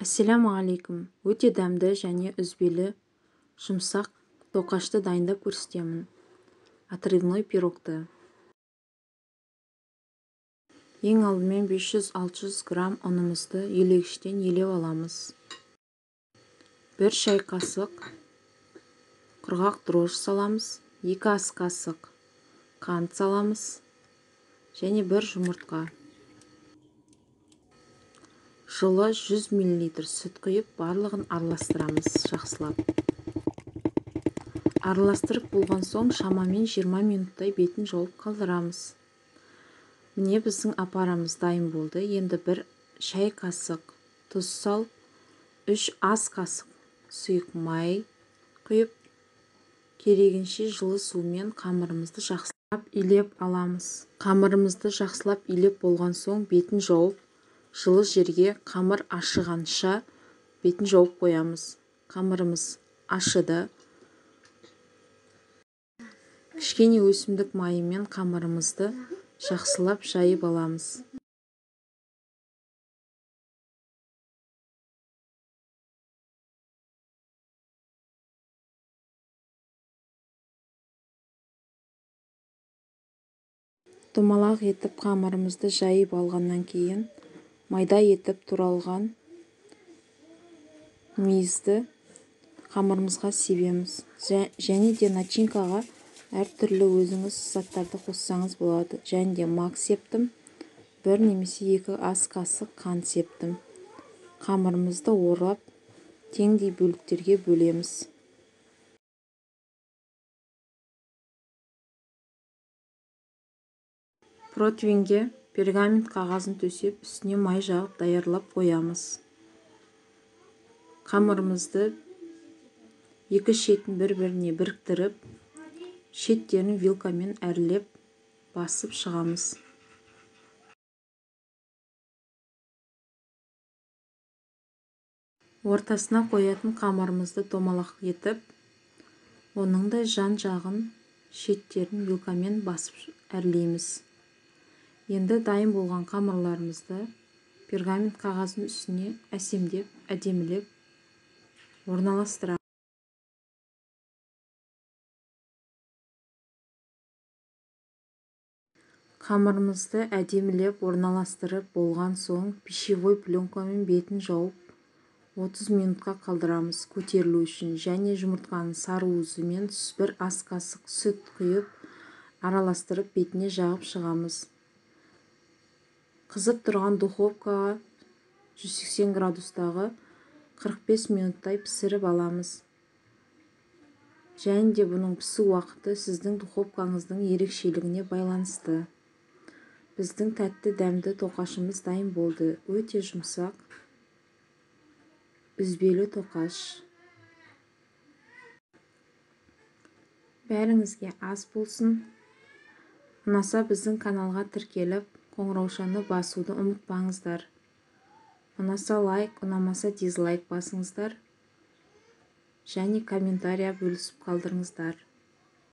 Ассалаумағалейкум. Өте дәмді және үзбелі жұмсақ тоқашты дайындап көрсетемін. Отрывной пирогты. Ең алдымен 500-600 грамм ұнымызды елегіштен елеп аламыз. 1 шай қасық құрғақ дрожж саламыз. 2 ас қасық қант саламыз. Және 1 жұмыртқа. Жылы 100 мл сүт құйып, барлығын араластырамыз жақсылап. Араластырып болған соң шамамен 20 минуттай бетін жауып қалдырамыз. Міне біздің апарамыз дайын болды. Енді 1 шай қасық тұз сал, 3 ас қасық сұйық май құйып, керегінше жылы сумен қамырымызды жақсылап илеп аламыз. Қамырымызды жақсылап илеп болған соң бетін жауып, жылы жерге қамыр ашығанша бетін жауып қоямыз. Қамырымыз ашыды. Кішкене өсімдік майымен қамырымызды жақсылап жайып аламыз. Домалақ етіп қамырымызды жайып алғаннан кейін майда етіп туралған мейізді қамырымызға себеміз. Және де начинкаға әртүрлі өзіңіз заттарды қоссаңыз болады. Және де мак септім. 1 немесе 2 ас қасық қант септім. Қамырымызды орлап, теңдей бөліктерге бөлеміз. Противенге пергамент қағазын төсеп, үстіне май жағып даярлап қоямыз. Қамырымызды екі шетін бір-біріне біріктіріп, шеттерін вилкамен әрлеп басып шығамыз. Ортасына қоятын қамырымызды домалақ етіп, оның да жан жағын шеттерін вилкамен басып әрлейміз. Енді дайын болған қамырларымызды пергамент қағаздың үстіне әсемдеп, әдемілеп орналастырамыз. Қамырымызды әдемілеп орналастырып болған соң пищевой пленкамен бетін жауып 30 минутқа қалдырамыз көтерілу үшін. Және жұмыртқаның сарыуызымен 1 ас қасық сүт құйып, араластырып бетіне жағып шығамыз. Қызып тұрған духовкаға 180 градустағы 45 минуттай пісіріп аламыз. Және де бұның пісу уақыты сіздің духовкаңыздың ерекшелігіне байланысты. Біздің тәтті дәмді тоқашымыз дайын болды. Өте жұмсақ, үзбелі тоқаш. Бәріңізге ас болсын. Ұнаса біздің каналға тіркеліп, қоңыраушаны басуды ұмытпаңыздар. Ұнаса лайк, ұнамаса дизлайк басыңыздар. Және комментария бөлісіп қалдырыңыздар.